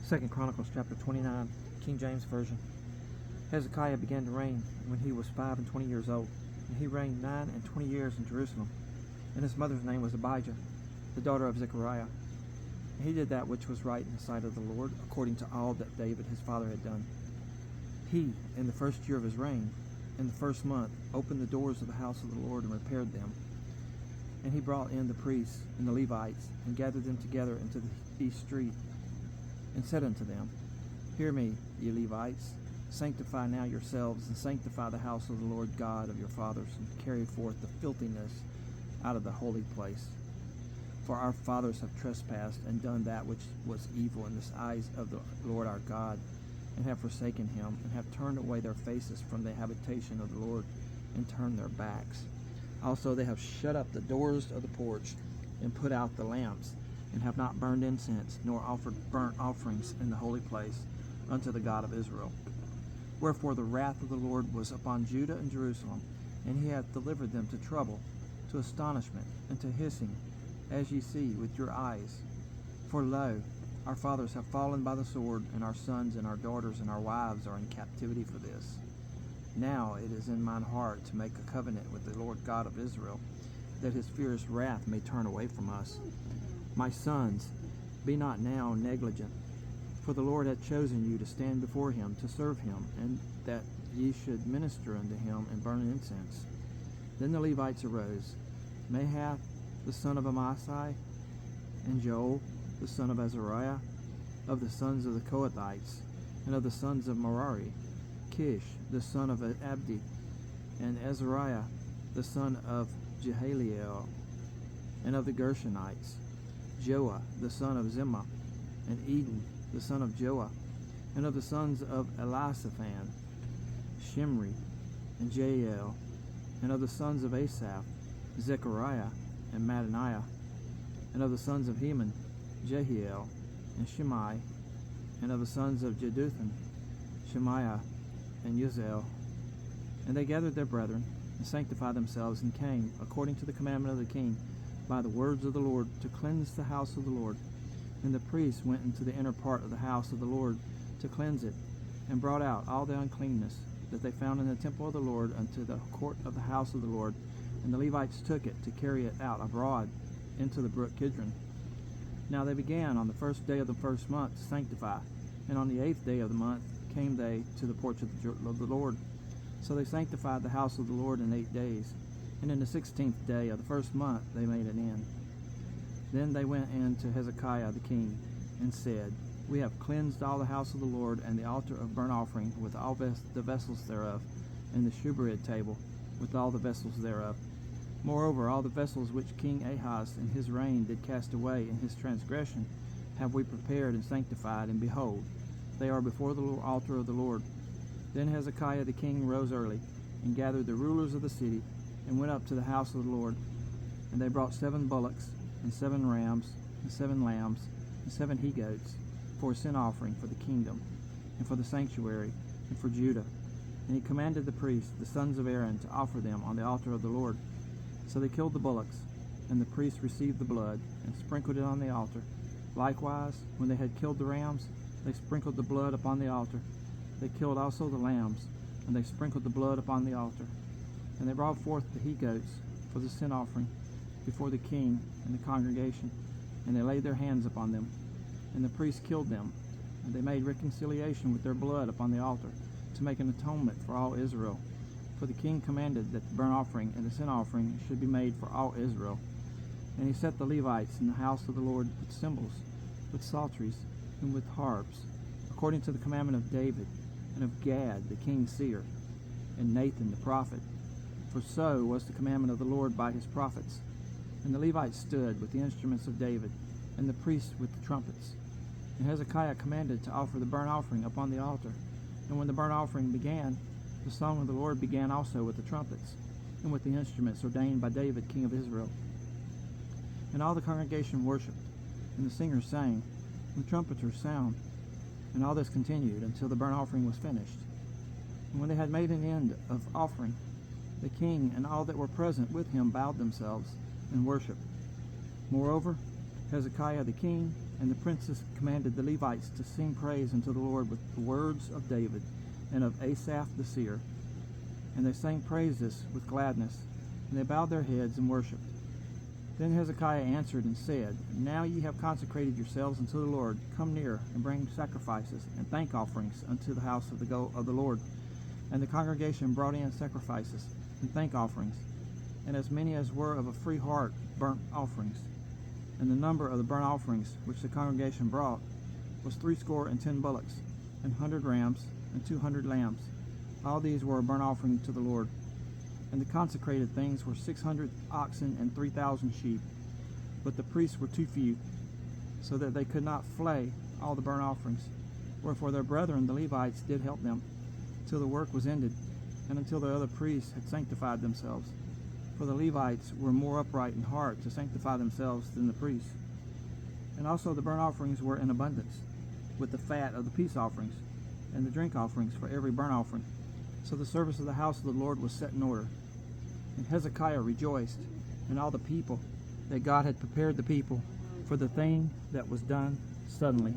2 Chronicles chapter 29, King James Version. Hezekiah began to reign when he was 25 years old, and he reigned 29 years in Jerusalem. And his mother's name was Abijah, the daughter of Zechariah. And he did that which was right in the sight of the Lord, according to all that David his father had done. He, in the first year of his reign, in the first month, opened the doors of the house of the Lord and repaired them. And he brought in the priests and the Levites, and gathered them together into the east street, and said unto them, Hear me, ye Levites, sanctify now yourselves, and sanctify the house of the Lord God of your fathers, and carry forth the filthiness out of the holy place. For our fathers have trespassed, and done that which was evil in the eyes of the Lord our God, and have forsaken him, and have turned away their faces from the habitation of the Lord, and turned their backs. Also they have shut up the doors of the porch, and put out the lamps, and have not burned incense, nor offered burnt offerings in the holy place unto the God of Israel. Wherefore the wrath of the Lord was upon Judah and Jerusalem, and he hath delivered them to trouble, to astonishment, and to hissing, as ye see with your eyes. For lo, our fathers have fallen by the sword, and our sons and our daughters and our wives are in captivity for this. Now it is in mine heart to make a covenant with the Lord God of Israel, that his fierce wrath may turn away from us. My sons, be not now negligent, for the Lord hath chosen you to stand before him, to serve him, and that ye should minister unto him and burn incense. Then the Levites arose, Mahath the son of Amasai, and Joel the son of Azariah, of the sons of the Kohathites, and of the sons of Merari, Kish the son of Abdi, and Azariah the son of Jehaliel, and of the Gershonites, Joah the son of Zimmah, and Eden the son of Joah, and of the sons of Elisaphan, Shimri, and Jael, and of the sons of Asaph, Zechariah, and Mattaniah, and of the sons of Heman, Jehiel, and Shimei, and of the sons of Jeduthun, Shemaiah, and Uziel. And they gathered their brethren, and sanctified themselves, and came, according to the commandment of the king, by the words of the Lord, to cleanse the house of the Lord. And the priests went into the inner part of the house of the Lord to cleanse it, and brought out all the uncleanness that they found in the temple of the Lord unto the court of the house of the Lord. And the Levites took it to carry it out abroad into the brook Kidron. Now they began on the first day of the first month to sanctify, and on the 8th day of the month came they to the porch of the Lord. So they sanctified the house of the Lord in 8 days, and in the 16th day of the first month they made an end. Then they went in to Hezekiah the king, and said, We have cleansed all the house of the Lord, and the altar of burnt offering with all the vessels thereof, and the shewbread table with all the vessels thereof. Moreover, all the vessels which King Ahaz in his reign did cast away in his transgression have we prepared and sanctified, and behold, they are before the altar of the Lord. Then Hezekiah the king rose early, and gathered the rulers of the city, and went up to the house of the Lord. And they brought 7 bullocks, and 7 rams, and 7 lambs, and 7 he-goats, for a sin offering for the kingdom, and for the sanctuary, and for Judah. And he commanded the priests, the sons of Aaron, to offer them on the altar of the Lord. So they killed the bullocks, and the priests received the blood, and sprinkled it on the altar. Likewise, when they had killed the rams, they sprinkled the blood upon the altar. They killed also the lambs, and they sprinkled the blood upon the altar. And they brought forth the he-goats for the sin offering before the king and the congregation, and they laid their hands upon them. And the priests killed them, and they made reconciliation with their blood upon the altar, to make an atonement for all Israel. For the king commanded that the burnt offering and the sin offering should be made for all Israel. And he set the Levites in the house of the Lord with cymbals, with psalteries, and with harps, according to the commandment of David, and of Gad the king's seer, and Nathan the prophet. For so was the commandment of the Lord by his prophets. And the Levites stood with the instruments of David, and the priests with the trumpets. And Hezekiah commanded to offer the burnt offering upon the altar. And when the burnt offering began, the song of the Lord began also with the trumpets, and with the instruments ordained by David king of Israel. And all the congregation worshipped, and the singers sang, and the trumpeters sound. And all this continued until the burnt offering was finished. And when they had made an end of offering, the king and all that were present with him bowed themselves and worshipped. Moreover, Hezekiah the king And the princes commanded the Levites to sing praise unto the Lord with the words of David and of Asaph the seer. And they sang praises with gladness, and they bowed their heads and worshipped. Then Hezekiah answered and said, Now ye have consecrated yourselves unto the Lord. Come near, and bring sacrifices and thank offerings unto the house of the Lord. And the congregation brought in sacrifices and thank offerings, and as many as were of a free heart burnt offerings. And the number of the burnt offerings which the congregation brought was 70 bullocks, and 100 rams, and 200 lambs. All these were a burnt offering to the Lord. And the consecrated things were 600 oxen and 3,000 sheep. But the priests were too few, so that they could not flay all the burnt offerings. Wherefore their brethren the Levites did help them, till the work was ended, and until the other priests had sanctified themselves. For the Levites were more upright in heart to sanctify themselves than the priests. And also the burnt offerings were in abundance, with the fat of the peace offerings, and the drink offerings for every burnt offering. So the service of the house of the Lord was set in order. And Hezekiah rejoiced, and all the people, that God had prepared the people for the thing that was done suddenly.